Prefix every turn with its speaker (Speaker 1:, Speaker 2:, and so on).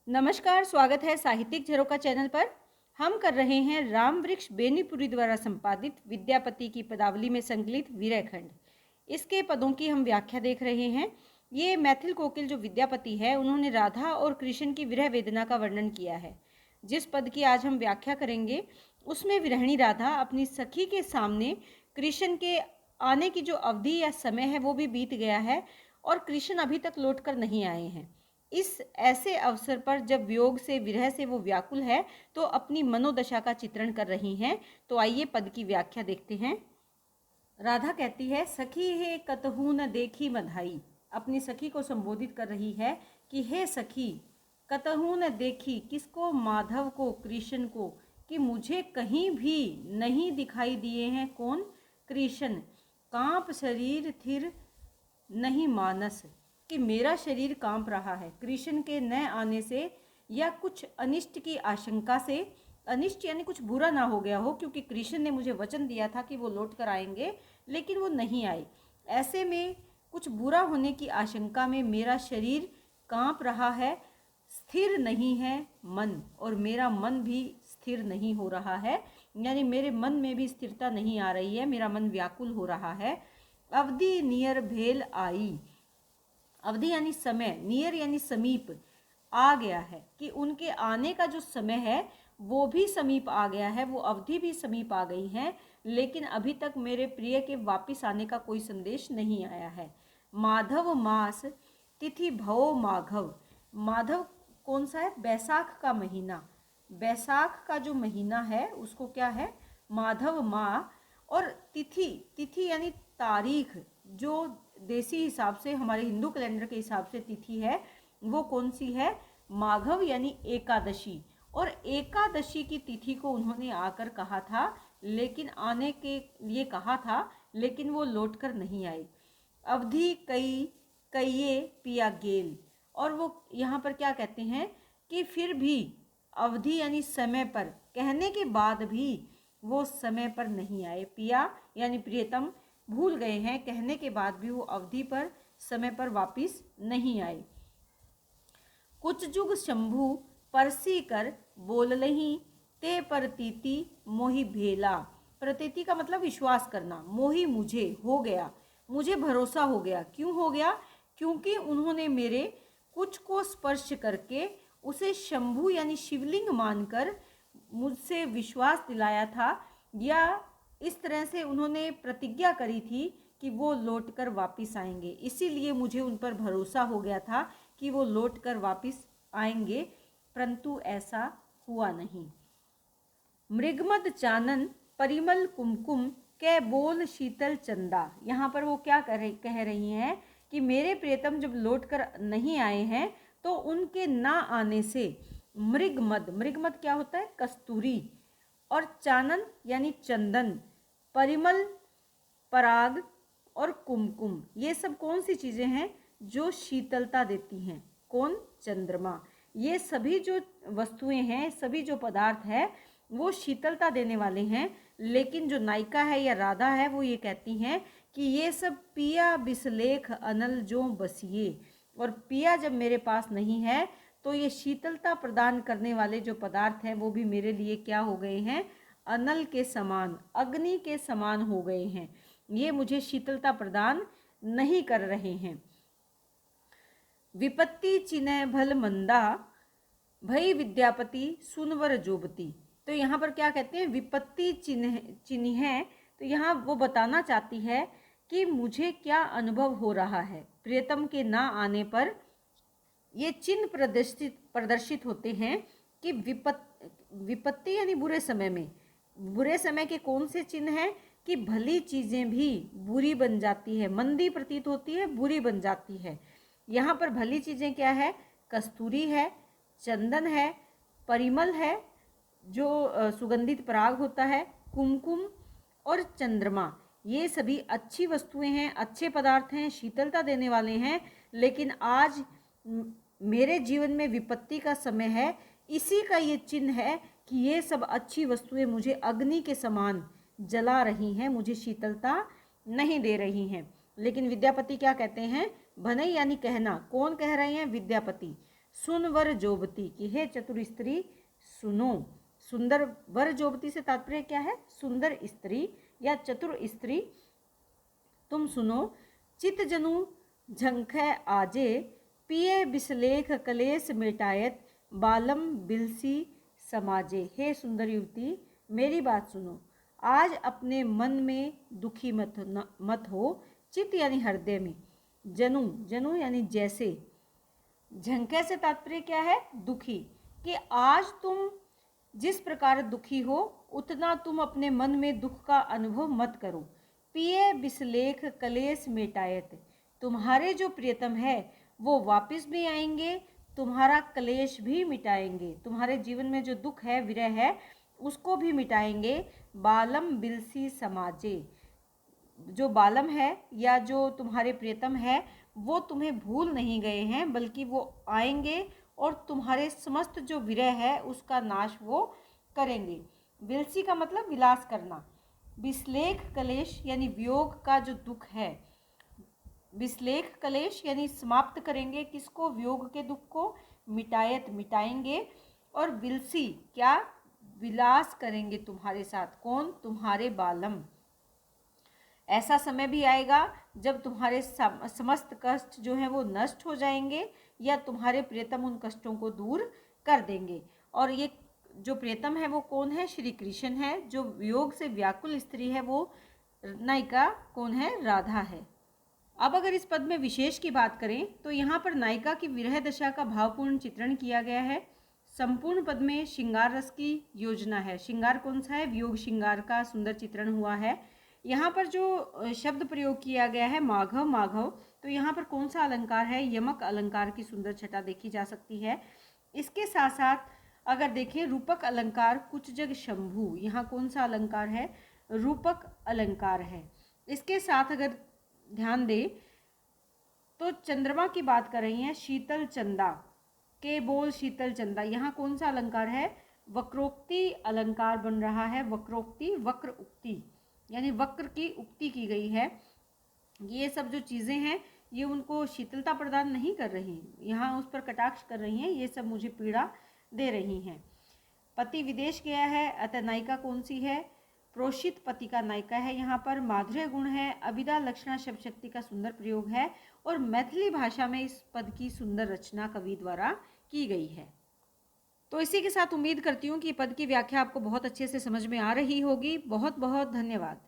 Speaker 1: नमस्कार, स्वागत है साहित्यिक झरोका चैनल पर। हम कर रहे हैं राम वृक्ष बेनीपुरी द्वारा संपादित विद्यापति की पदावली में संकलित विरह खंड। इसके पदों की हम व्याख्या देख रहे हैं। ये मैथिल कोकिल जो विद्यापति है, उन्होंने राधा और कृष्ण की विरह वेदना का वर्णन किया है। जिस पद की आज हम व्याख्या करेंगे उसमें विरहिणी राधा अपनी सखी के सामने कृष्ण के आने की जो अवधि या समय है वो भी बीत गया है और कृष्ण अभी तक लौट कर नहीं आए हैं। इस ऐसे अवसर पर जब वियोग से विरह से वो व्याकुल है तो अपनी मनोदशा का चित्रण कर रही हैं। तो आइए पद की व्याख्या देखते हैं। राधा कहती है, सखी हे कतहु न देखी मधाई। अपनी सखी को संबोधित कर रही है कि हे सखी, कतहु न देखी, किसको? माधव को, कृष्ण को, कि मुझे कहीं भी नहीं दिखाई दिए हैं। कौन? कृष्ण। कांप शरीर थिर नहीं मानस, कि मेरा शरीर कांप रहा है कृष्ण के न आने से या कुछ अनिष्ट की आशंका से। अनिष्ट यानी कुछ बुरा ना हो गया हो, क्योंकि कृष्ण ने मुझे वचन दिया था कि वो लौट कर आएंगे, लेकिन वो नहीं आए। ऐसे में कुछ बुरा होने की आशंका में मेरा शरीर कांप रहा है। स्थिर नहीं है मन, और मेरा मन भी स्थिर नहीं हो रहा है, यानी मेरे मन में भी स्थिरता नहीं आ रही है, मेरा मन व्याकुल हो रहा है। अवधि नियर भेल आई। अवधि यानी समय, नियर यानी समीप, आ गया है, कि उनके आने का जो समय है वो भी समीप आ गया है, वो अवधि भी समीप आ गई है, लेकिन अभी तक मेरे प्रिय के वापिस आने का कोई संदेश नहीं आया है। माधव मास तिथि भव माघव। माधव कौन सा है? बैसाख का महीना। बैसाख का जो महीना है उसको क्या है? माधव माह। और तिथि, तिथि यानी तारीख, जो देसी हिसाब से हमारे हिंदू कैलेंडर के हिसाब से तिथि है वो कौन सी है? माघव यानी एकादशी। और एकादशी की तिथि को उन्होंने आकर कहा था, लेकिन आने के लिए कहा था, लेकिन वो लौट कर नहीं आए। अवधि कई कईये पिया गेल। और वो यहाँ पर क्या कहते हैं कि फिर भी अवधि यानी समय पर कहने के बाद भी वो समय पर नहीं आए। पिया यानी प्रियतम, भूल गए हैं, कहने के बाद भी वो अवधि पर, समय पर वापिस नहीं आए। कुछ जुग शंभु परसी कर बोललहीं, ते प्रतीति मोहि भेला। प्रतीति का मतलब विश्वास करना। मोहि मुझे हो गया, मुझे भरोसा हो गया। क्यों हो गया? क्योंकि उन्होंने मेरे कुछ को स्पर्श करके उसे शंभु यानी शिवलिंग मानकर मुझसे विश्वास दिलाया था, या इस तरह से उन्होंने प्रतिज्ञा करी थी कि वो लौटकर वापस आएंगे। इसीलिए मुझे उन पर भरोसा हो गया था कि वो लौटकर वापस आएंगे, परंतु ऐसा हुआ नहीं। मृगमद चानन परिमल कुमकुम कै बोल शीतल चंदा। यहाँ पर वो क्या कह रही हैं कि मेरे प्रियतम जब लौट कर नहीं आए हैं तो उनके ना आने से मृगमद, मृगमद क्या होता है? कस्तूरी, और चानन यानी चंदन, परिमल पराग, और कुमकुम, ये सब कौन सी चीज़ें हैं जो शीतलता देती हैं? कौन? चंद्रमा। ये सभी जो वस्तुएं हैं, सभी जो पदार्थ है वो शीतलता देने वाले हैं, लेकिन जो नायिका है या राधा है वो ये कहती हैं कि ये सब पिया बिसलेख अनल जो बसिए। और पिया जब मेरे पास नहीं है तो ये शीतलता प्रदान करने वाले जो पदार्थ हैं वो भी मेरे लिए क्या हो गए हैं? अनल के समान, अग्नि के समान हो गए हैं। ये मुझे शीतलता प्रदान नहीं कर रहे हैं। विपत्ति चिन्ह भल मंदा, भई विद्यापति सुनवर जोबती। तो यहाँ पर क्या कहते हैं? विपत्ति चिन्ह है। तो यहाँ वो बताना चाहती है कि मुझे क्या अनुभव हो रहा है प्रियतम के ना आने पर। ये चिन्ह प्रदर्शित होते हैं कि विपत्ति यानी बुरे समय में, बुरे समय के कौन से चिन्ह हैं? कि भली चीज़ें भी बुरी बन जाती है, मंदी प्रतीत होती है, बुरी बन जाती है। यहाँ पर भली चीज़ें क्या है? कस्तूरी है, चंदन है, परिमल है जो सुगंधित पराग होता है, कुमकुम और चंद्रमा। ये सभी अच्छी वस्तुएं हैं, अच्छे पदार्थ हैं, शीतलता देने वाले हैं। लेकिन आज मेरे जीवन में विपत्ति का समय है, इसी का ये चिन्ह है कि ये सब अच्छी वस्तुएं मुझे अग्नि के समान जला रही हैं, मुझे शीतलता नहीं दे रही हैं। लेकिन विद्यापति क्या कहते हैं? भनई यानी कहना। कौन कह रहे हैं? विद्यापति। सुन वर जोबती कि हे चतुर स्त्री सुनो। सुंदर वर जोबती से तात्पर्य क्या है? सुंदर स्त्री या चतुर स्त्री तुम सुनो। चित जनु झंखै आजे पिए बिसलेख कलेश मेटायत बालम बिलसी समाजे। हे सुंदर युवती मेरी बात सुनो, आज अपने मन में दुखी मत हो। चित यानी हृदय में, जनु जनु यानी जैसे, झंखे से तात्पर्य क्या है? दुखी। कि आज तुम जिस प्रकार दुखी हो उतना तुम अपने मन में दुख का अनुभव मत करो। पिए बिसलेख कलेश मेटायत, तुम्हारे जो प्रियतम है वो वापस भी आएंगे, तुम्हारा कलेश भी मिटाएंगे, तुम्हारे जीवन में जो दुख है, विरह है, उसको भी मिटाएंगे। बालम बिलसी समाजे, जो बालम है या जो तुम्हारे प्रियतम है वो तुम्हें भूल नहीं गए हैं, बल्कि वो आएंगे और तुम्हारे समस्त जो विरह है उसका नाश वो करेंगे। विलसी का मतलब विलास करना। विश्लेख कलेश यानी वियोग का जो दुख है, विश्लेख कलेश यानी समाप्त करेंगे किसको? वियोग के दुख को। मिटायत मिटाएंगे। और विलसी क्या? विलास करेंगे तुम्हारे साथ। कौन? तुम्हारे बालम। ऐसा समय भी आएगा जब तुम्हारे समस्त कष्ट जो हैं वो नष्ट हो जाएंगे या तुम्हारे प्रियतम उन कष्टों को दूर कर देंगे। और ये जो प्रियतम है वो कौन है? श्री कृष्ण है। जो वियोग से व्याकुल स्त्री है वो नायिका कौन है? राधा है। अब अगर इस पद में विशेष की बात करें तो यहाँ पर नायिका की विरह दशा का भावपूर्ण चित्रण किया गया है। संपूर्ण पद में श्रृंगार रस की योजना है। श्रृंगार कौन सा है? वियोग श्रृंगार का सुंदर चित्रण हुआ है। यहाँ पर जो शब्द प्रयोग किया गया है माघव माघव, तो यहाँ पर कौन सा अलंकार है? यमक अलंकार की सुंदर छटा देखी जा सकती है। इसके साथ साथ अगर देखें रूपक अलंकार कुछ जग शंभु, यहाँ कौन सा अलंकार है? रूपक अलंकार है। इसके साथ अगर ध्यान दे तो चंद्रमा की बात कर रही हैं, शीतल चंदा के बोल शीतल चंदा, यहाँ कौन सा अलंकार है? वक्रोक्ति अलंकार बन रहा है। वक्रोक्ति, वक्र उक्ति यानी वक्र की उक्ति की गई है। ये सब जो चीज़ें हैं ये उनको शीतलता प्रदान नहीं कर रही, यहाँ उस पर कटाक्ष कर रही हैं, ये सब मुझे पीड़ा दे रही हैं। पति विदेश गया है, अतः नायिका कौन सी है? प्रोषित पति का नायिका है। यहाँ पर माधुर्य गुण है, अभिदा लक्षणा शब्द शक्ति का सुंदर प्रयोग है और मैथिली भाषा में इस पद की सुंदर रचना कवि द्वारा की गई है। तो इसी के साथ उम्मीद करती हूँ कि पद की व्याख्या आपको बहुत अच्छे से समझ में आ रही होगी। बहुत बहुत धन्यवाद।